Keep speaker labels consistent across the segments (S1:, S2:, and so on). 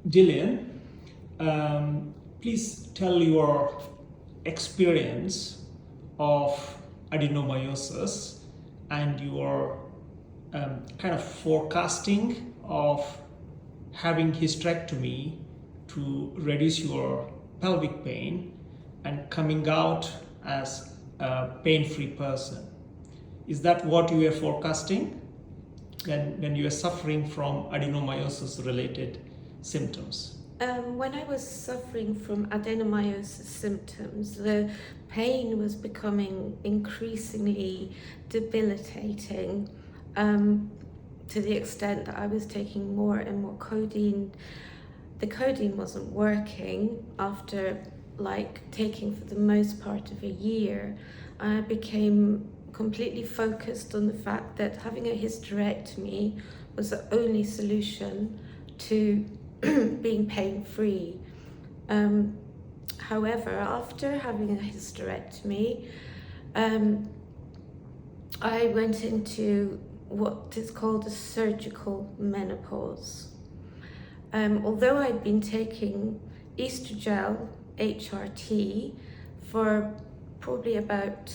S1: Gillian, please tell your experience of adenomyosis and your kind of forecasting of having hysterectomy to reduce your pelvic pain and coming out as a pain-free person. Is that what you were forecasting when you were suffering from adenomyosis related symptoms?
S2: When I was suffering from adenomyosis symptoms, the pain was becoming increasingly debilitating, to the extent that I was taking more and more codeine. The codeine wasn't working after taking for the most part of a year. I became completely focused on the fact that having a hysterectomy was the only solution to being pain-free. However, after having a hysterectomy, I went into what is called a surgical menopause. Although I'd been taking estrogel, HRT, for probably about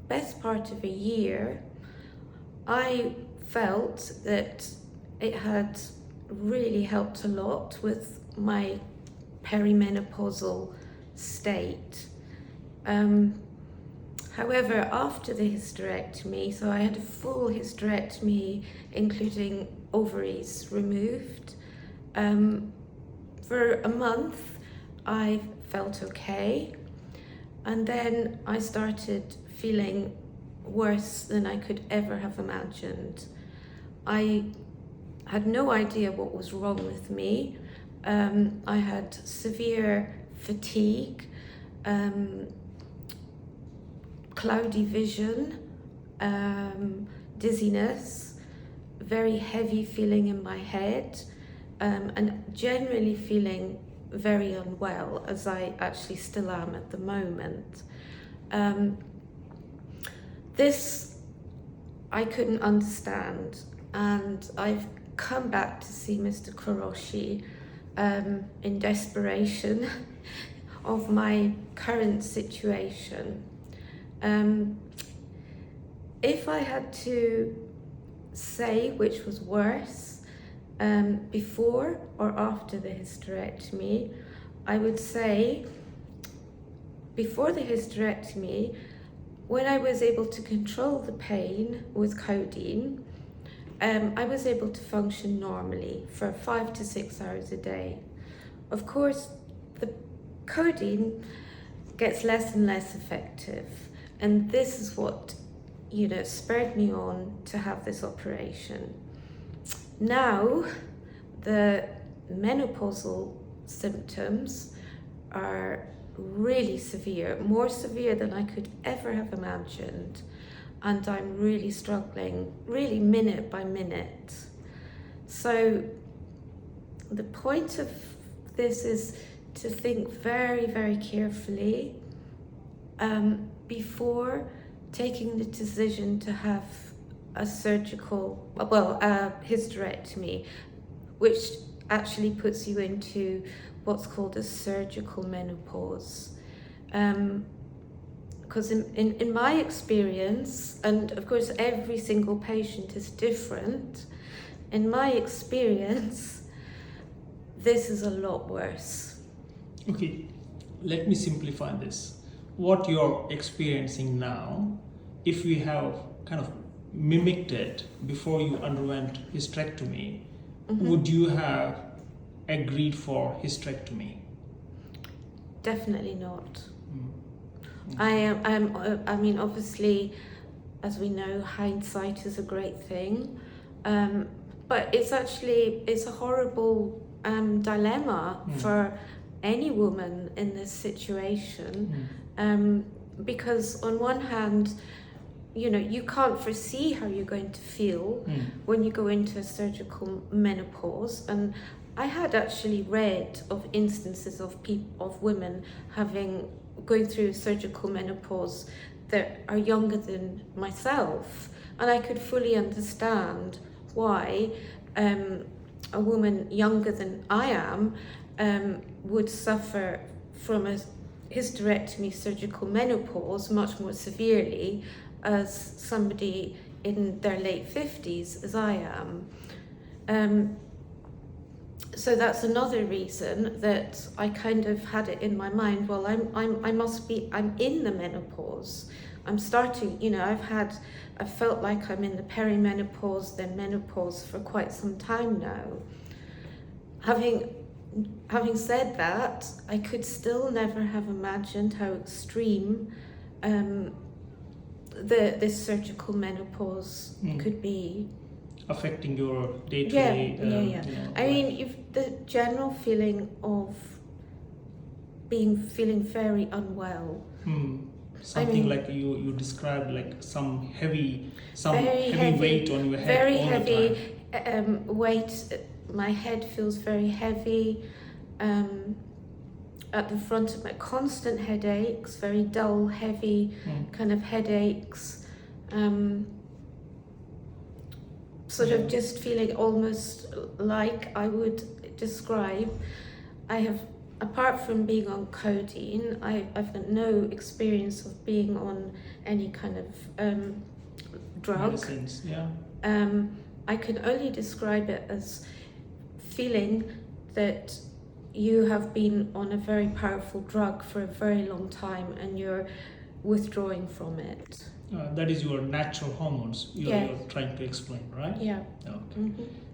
S2: best part of a year, I felt that it had really helped a lot with my perimenopausal state. However, after the hysterectomy, so I had a full hysterectomy, including ovaries removed. For a month, I felt okay, and then I started feeling worse than I could ever have imagined. I had no idea what was wrong with me. I had severe fatigue, cloudy vision, dizziness, very heavy feeling in my head, and generally feeling very unwell, as I actually still am at the moment. This I couldn't understand, and I've come back to see Mr. Kuroshi in desperation of my current situation. If I had to say which was worse, before or after the hysterectomy, I would say before the hysterectomy, when I was able to control the pain with codeine, I was able to function normally for 5 to 6 hours a day. Of course, the codeine gets less and less effective, and this is what, spurred me on to have this operation. Now, the menopausal symptoms are really severe, more severe than I could ever have imagined. And I'm really struggling, really minute by minute. So the point of this is to think very, very carefully before taking the decision to have a hysterectomy, which actually puts you into what's called a surgical menopause. Because in my experience, and of course every single patient is different, in my experience, this is a lot worse.
S1: Okay, let me simplify this. What you're experiencing now, if we have kind of mimicked it before you underwent hysterectomy, would you have agreed for hysterectomy?
S2: Definitely not. I mean, obviously, as we know, hindsight is a great thing, but it's a horrible dilemma for any woman in this situation, because on one hand, you can't foresee how you're going to feel when you go into a surgical menopause. And I had actually read of instances of women going through surgical menopause that are younger than myself, and I could fully understand why a woman younger than I am would suffer from a hysterectomy surgical menopause much more severely as somebody in their late 50s as I am. So that's another reason that I kind of had it in my mind, well, I'm in the menopause. I'm starting, I felt like I'm in the perimenopause, then menopause for quite some time now. Having said that, I could still never have imagined how extreme this surgical menopause could be.
S1: Affecting your day-to-day.
S2: I mean, the general feeling of feeling very unwell.
S1: Something like you described, like some heavy
S2: heavy
S1: weight on your head.
S2: Very
S1: all
S2: heavy
S1: the time.
S2: weight. My head feels very heavy. At the front of my constant headaches, very dull, heavy kind of headaches. Sort of just feeling almost like I would describe. I have, apart from being on codeine, I've got no experience of being on any kind of drug.
S1: Medicines, yeah.
S2: I can only describe it as feeling that you have been on a very powerful drug for a very long time and you're withdrawing from it.
S1: That is your natural hormones you're trying to explain, right?
S2: Yeah.
S1: Okay.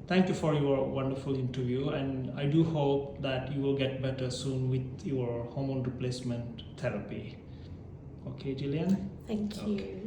S1: Thank you for your wonderful interview, and I do hope that you will get better soon with your hormone replacement therapy. Okay, Gillian?
S2: Thank you.